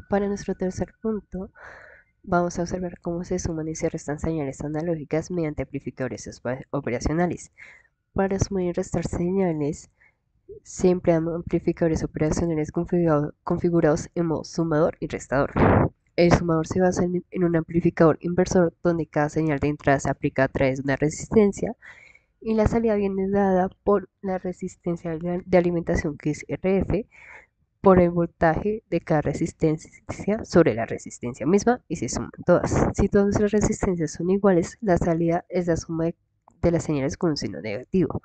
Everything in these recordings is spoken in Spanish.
Para nuestro tercer punto, vamos a observar cómo se suman y se restan señales analógicas mediante amplificadores operacionales. Para sumar y restar señales, se emplean amplificadores operacionales configurados en modo sumador y restador. El sumador se basa en un amplificador inversor donde cada señal de entrada se aplica a través de una resistencia y la salida viene dada por la resistencia de alimentación, que es RF, por el voltaje de cada resistencia sobre la resistencia misma, y se suman todas. Si todas las resistencias son iguales, la salida es la suma de las señales con un signo negativo.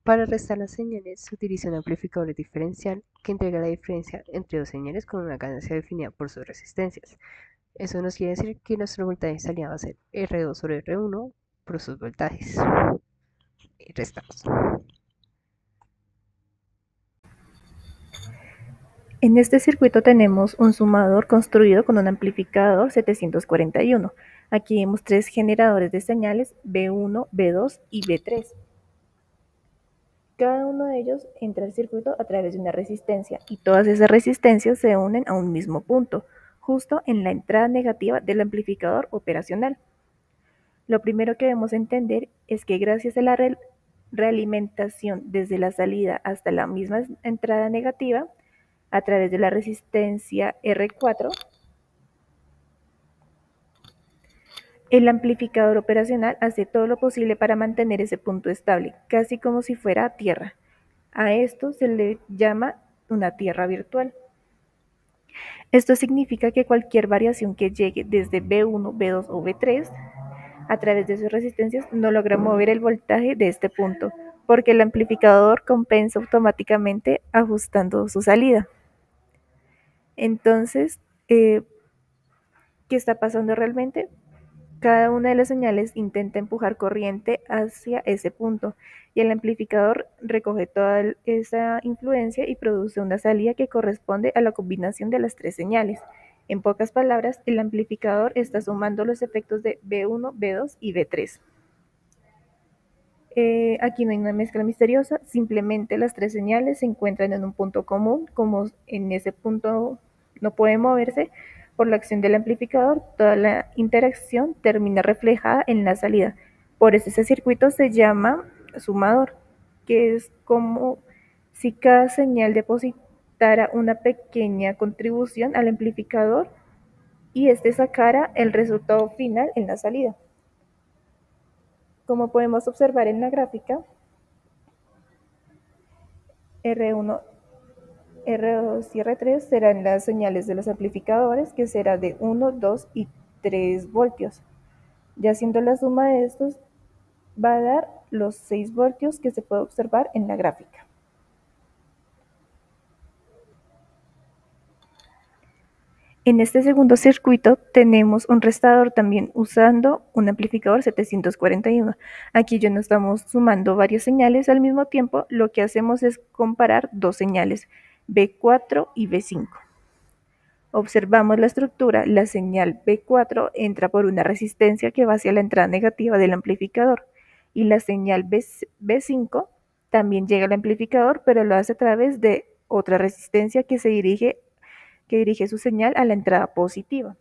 Para restar las señales se utiliza un amplificador diferencial que entrega la diferencia entre dos señales con una ganancia definida por sus resistencias. Eso nos quiere decir que nuestro voltaje de salida va a ser R2 sobre R1 por sus voltajes. Y restamos. En este circuito tenemos un sumador construido con un amplificador 741. Aquí vemos tres generadores de señales B1, B2 y B3. Cada uno de ellos entra al circuito a través de una resistencia y todas esas resistencias se unen a un mismo punto, justo en la entrada negativa del amplificador operacional. Lo primero que debemos entender es que gracias a la realimentación desde la salida hasta la misma entrada negativa, a través de la resistencia R4, el amplificador operacional hace todo lo posible para mantener ese punto estable, casi como si fuera tierra. A esto se le llama una tierra virtual. Esto significa que cualquier variación que llegue desde B1, B2 o B3 a través de sus resistencias no logra mover el voltaje de este punto, porque el amplificador compensa automáticamente ajustando su salida. Entonces, ¿qué está pasando realmente? Cada una de las señales intenta empujar corriente hacia ese punto y el amplificador recoge toda esa influencia y produce una salida que corresponde a la combinación de las tres señales. En pocas palabras, el amplificador está sumando los efectos de B1, B2 y B3. Aquí no hay una mezcla misteriosa, simplemente las tres señales se encuentran en un punto común, como en ese punto no puede moverse por la acción del amplificador, toda la interacción termina reflejada en la salida. Por eso ese circuito se llama sumador, que es como si cada señal depositara una pequeña contribución al amplificador y este sacara el resultado final en la salida. Como podemos observar en la gráfica, R1, R2 y R3 serán las señales de los amplificadores, que será de 1, 2 y 3 voltios. Ya haciendo la suma de estos, va a dar los 6 voltios que se puede observar en la gráfica. En este segundo circuito tenemos un restador también usando un amplificador 741. Aquí ya no estamos sumando varias señales al mismo tiempo, lo que hacemos es comparar dos señales, B4 y B5. Observamos la estructura, la señal B4 entra por una resistencia que va hacia la entrada negativa del amplificador y la señal B5 también llega al amplificador, pero lo hace a través de otra resistencia que dirige su señal a la entrada positiva.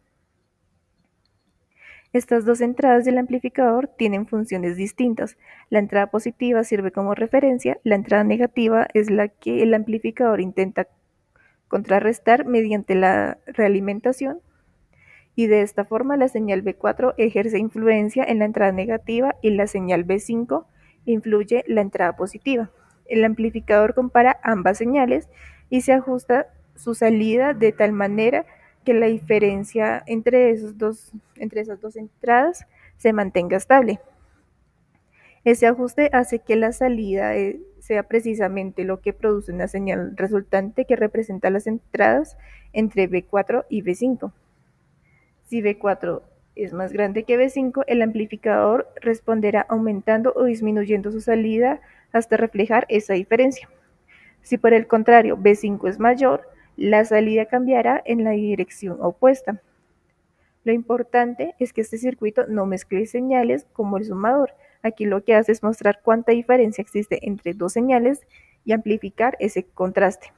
Estas dos entradas del amplificador tienen funciones distintas. La entrada positiva sirve como referencia, la entrada negativa es la que el amplificador intenta contrarrestar mediante la realimentación y de esta forma la señal B4 ejerce influencia en la entrada negativa y la señal B5 influye la entrada positiva. El amplificador compara ambas señales y se ajusta su salida de tal manera que la diferencia entre esas dos entradas se mantenga estable. Ese ajuste hace que la salida sea precisamente lo que produce una señal resultante que representa las entradas entre B4 y B5. Si B4 es más grande que B5, el amplificador responderá aumentando o disminuyendo su salida hasta reflejar esa diferencia. Si por el contrario B5 es mayor, la salida cambiará en la dirección opuesta. Lo importante es que este circuito no mezcle señales como el sumador. Aquí lo que hace es mostrar cuánta diferencia existe entre dos señales y amplificar ese contraste.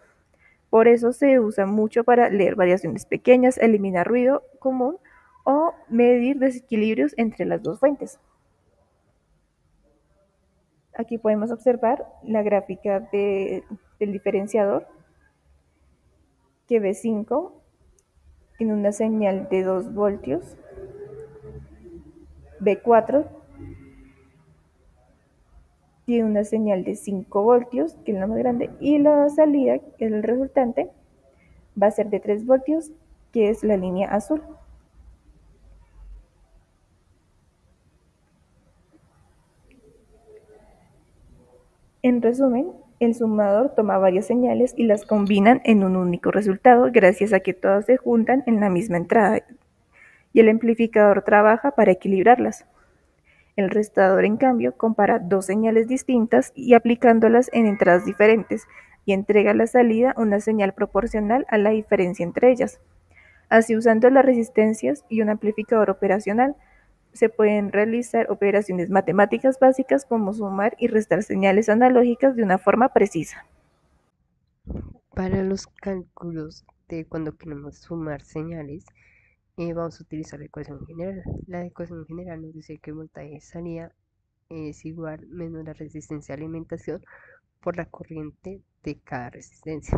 Por eso se usa mucho para leer variaciones pequeñas, eliminar ruido común o medir desequilibrios entre las dos fuentes. Aquí podemos observar la gráfica del diferenciador, que V5 tiene una señal de 2 voltios, V4 tiene una señal de 5 voltios, que es la más grande, y la salida, que es el resultante, va a ser de 3 voltios, que es la línea azul. En resumen, el sumador toma varias señales y las combinan en un único resultado gracias a que todas se juntan en la misma entrada, y el amplificador trabaja para equilibrarlas. El restador, en cambio, compara dos señales distintas y aplicándolas en entradas diferentes, y entrega a la salida una señal proporcional a la diferencia entre ellas. Así, usando las resistencias y un amplificador operacional, se pueden realizar operaciones matemáticas básicas como sumar y restar señales analógicas de una forma precisa. Para los cálculos de cuando queremos sumar señales, vamos a utilizar la ecuación general. La ecuación general nos dice que el voltaje de salida es igual menos la resistencia de alimentación por la corriente de cada resistencia.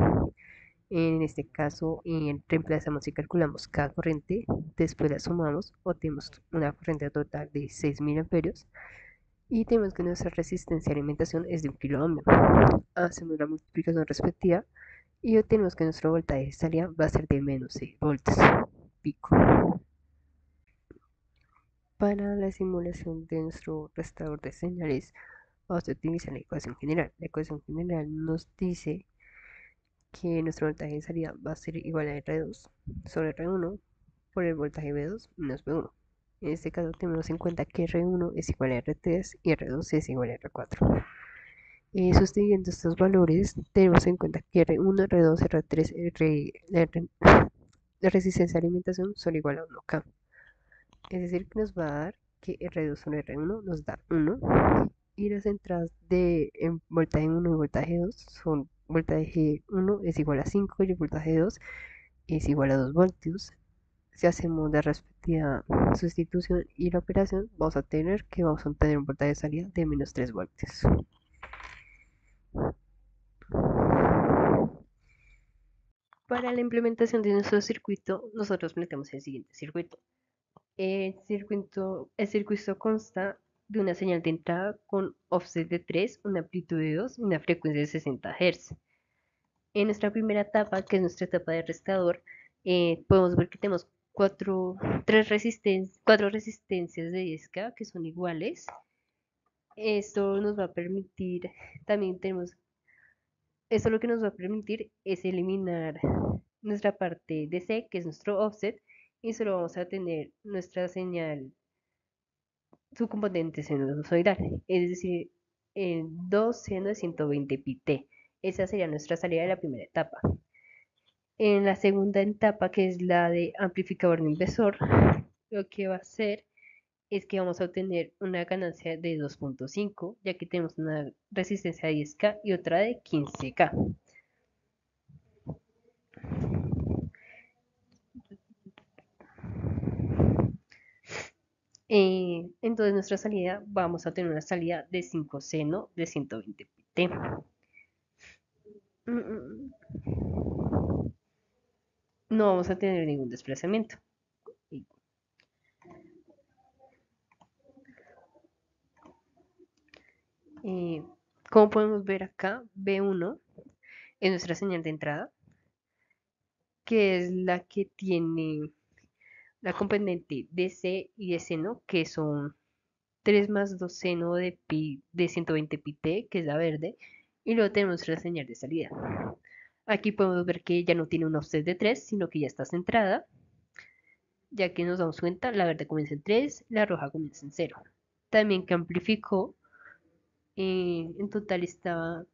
En este caso, reemplazamos y calculamos cada corriente, después la sumamos, obtenemos una corriente total de 6.000 amperios y tenemos que nuestra resistencia de alimentación es de 1 kilo ohmio. Hacemos la multiplicación respectiva y obtenemos que nuestro voltaje de salida va a ser de menos 6 voltios pico. Para la simulación de nuestro restaurador de señales, vamos a utilizar la ecuación general. La ecuación general nos dice que nuestro voltaje de salida va a ser igual a R2 sobre R1 por el voltaje V2 menos V1. En este caso tenemos en cuenta que R1 es igual a R3 y R2 es igual a R4. Sustituyendo estos valores, tenemos en cuenta que R1, R2, R3, la resistencia de alimentación son igual a 1K. Es decir, que nos va a dar que R2 sobre R1 nos da 1 y las entradas de voltaje 1 y voltaje 2 son voltaje 1 es igual a 5 y el voltaje 2 es igual a 2 voltios. Si hacemos la respectiva sustitución y la operación, vamos a tener un voltaje de salida de menos 3 voltios. Para la implementación de nuestro circuito, nosotros planteamos el siguiente circuito. El circuito consta de una señal de entrada con offset de 3, una amplitud de 2 y una frecuencia de 60 Hz. En nuestra primera etapa, que es nuestra etapa de restador, podemos ver que tenemos cuatro resistencias de 10K que son iguales. Esto nos va a permitir, también tenemos, esto lo que nos va a permitir es eliminar nuestra parte de C, que es nuestro offset, y solo vamos a tener nuestra señal, su componente sinusoidal, es decir, el 2 seno de 120 pt. Esa sería nuestra salida de la primera etapa. En la segunda etapa, que es la de amplificador de inversor, lo que va a hacer es que vamos a obtener una ganancia de 2.5, ya que tenemos una resistencia de 10K y otra de 15K. Entonces nuestra salida, vamos a tener una salida de 5 seno de 120 pt. No vamos a tener ningún desplazamiento. Como podemos ver acá, B1 es nuestra señal de entrada, que es la que tiene la componente de C y de seno, que son 3 más 2 seno de pi de 120 pt, que es la verde, y luego tenemos nuestra señal de salida. Aquí podemos ver que ya no tiene un offset de 3, sino que ya está centrada, ya que nos damos cuenta, la verde comienza en 3, la roja comienza en 0. También que amplificó, en total estaba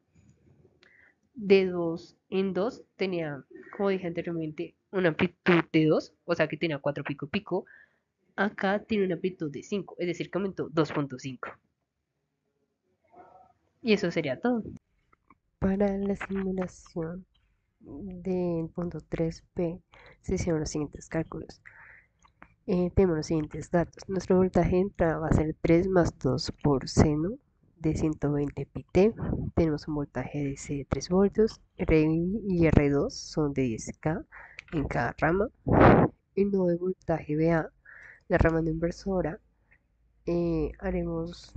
de 2 en 2, tenía, como dije anteriormente, una amplitud de 2, o sea que tenía 4 pico pico. Acá tiene una amplitud de 5, es decir, que aumentó 2.5. Y eso sería todo. Para la simulación del punto 3b se hicieron los siguientes cálculos. Tenemos los siguientes datos. Nuestro voltaje de entrada va a ser 3 más 2 por seno de 120 pi-t. Tenemos un voltaje de DC de 3 voltios. RI y R2 son de 10K en cada rama. El nodo de voltaje BA, la rama no inversora, haremos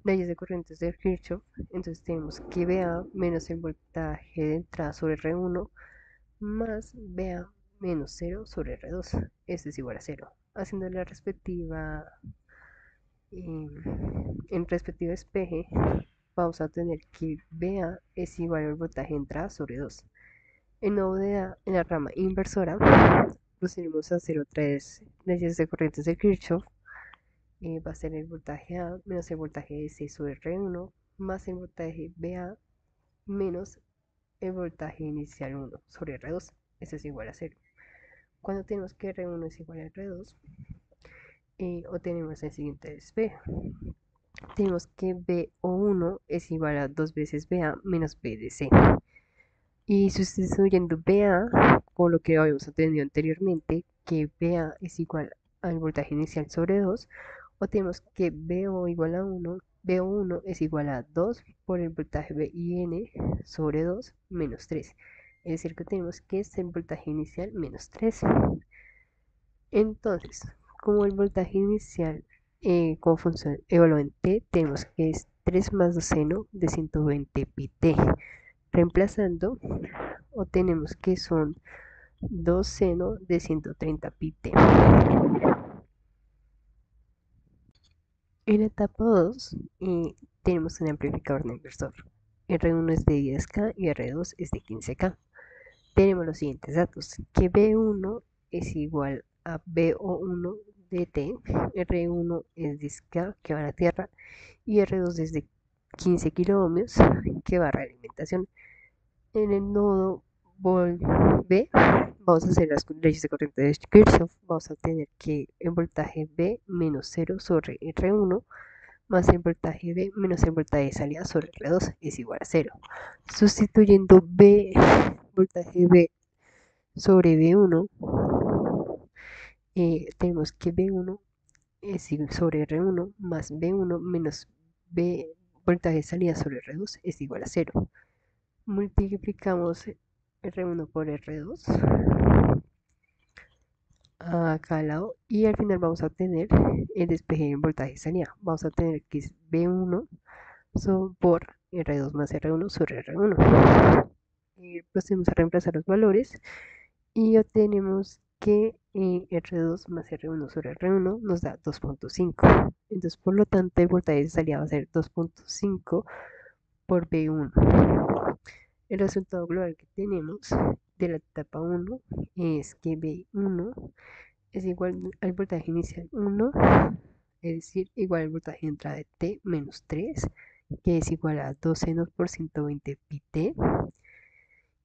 leyes de corrientes de Kirchhoff. Entonces tenemos que BA menos el voltaje de entrada sobre R1 más BA menos 0 sobre R2. Esto es igual a 0. Haciendo la respectiva en respectivo espeje, vamos a tener que BA es igual al voltaje de entrada sobre 2. En nodo de A, en la rama inversora, procedemos a hacer otra vez leyes de corrientes de Kirchhoff. Va a ser el voltaje A menos el voltaje de C sobre R1 más el voltaje BA menos el voltaje inicial 1 sobre R2. Eso es igual a 0. Cuando tenemos que R1 es igual a R2, obtenemos el siguiente espejo. Tenemos que BO1 es igual a 2 veces BA menos B de C. Y sustituyendo BA con lo que habíamos obtenido anteriormente, que BA es igual al voltaje inicial sobre 2, obtenemos que BO igual a 1, BO1 es igual a 2 por el voltaje BIN sobre 2 menos 3. Es decir, que tenemos que es el voltaje inicial menos 3. Entonces, como el voltaje inicial como función evaluada en T, tenemos que es 3 más 2 seno de 120 pi-t. Reemplazando, obtenemos que son 2 seno de 130 pi-t. En la etapa 2 tenemos un amplificador no inversor. R1 es de 10K y R2 es de 15K. Tenemos los siguientes datos, que B1 es igual a BO1 de T, R1 es 10K que va a la Tierra y R2 es de 15 kiloohmios que va a realimentación. En el nodo B vamos a hacer las leyes de corriente de Kirchhoff. Vamos a tener que el voltaje B menos 0 sobre R1 más el voltaje B menos el voltaje de salida sobre R2 es igual a 0. Sustituyendo voltaje B sobre B1, tenemos que B1 es sobre R1 más B1 menos B voltaje de salida sobre R2 es igual a 0. Multiplicamos R1 por R2 acá al lado y al final vamos a obtener el despeje en voltaje de salida. Vamos a tener que es B1 por R2 más R1 sobre R1. Procedemos a reemplazar los valores y obtenemos que R2 más R1 sobre R1 nos da 2.5. Entonces, por lo tanto, el voltaje de salida va a ser 2.5 por B1. El resultado global que tenemos de la etapa 1 es que B1 es igual al voltaje inicial 1, es decir, igual al voltaje de entrada de T menos 3, que es igual a 2 senos por 120 pi-t.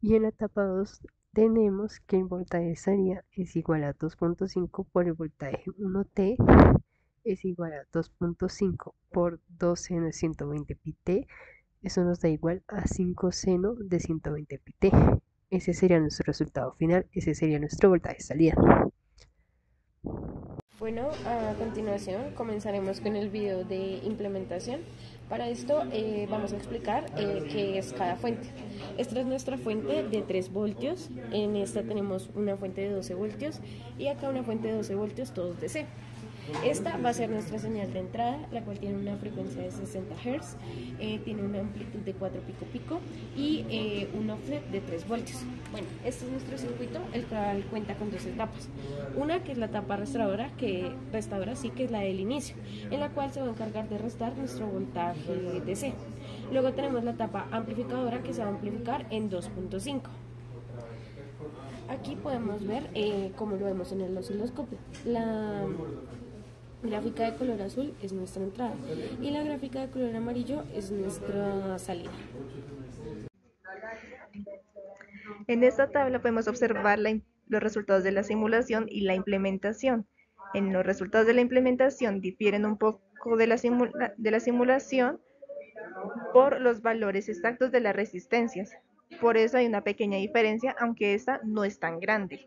Y en la etapa 2 tenemos que el voltaje de salida es igual a 2.5 por el voltaje 1T, es igual a 2.5 por 2 seno de 120 pi-t. Eso nos da igual a 5 seno de 120 pi-t. Ese sería nuestro resultado final, ese sería nuestro voltaje de salida. Bueno, a continuación comenzaremos con el video de implementación. Para esto vamos a explicar qué es cada fuente. Esta es nuestra fuente de 3 voltios, en esta tenemos una fuente de 12 voltios y acá una fuente de 12 voltios, todos DC. Esta va a ser nuestra señal de entrada, la cual tiene una frecuencia de 60 Hz, tiene una amplitud de 4 pico pico y un offset de 3 voltios. Bueno, este es nuestro circuito, el cual cuenta con 2 etapas. Una que es la etapa restauradora, que es la del inicio, en la cual se va a encargar de restar nuestro voltaje DC. Luego tenemos la etapa amplificadora, que se va a amplificar en 2.5. Aquí podemos ver cómo lo vemos en el osciloscopio. La gráfica de color azul es nuestra entrada y la gráfica de color amarillo es nuestra salida. En esta tabla podemos observar los resultados de la simulación y la implementación. En los resultados de la implementación difieren un poco de la simulación por los valores exactos de las resistencias. Por eso hay una pequeña diferencia, aunque esta no es tan grande.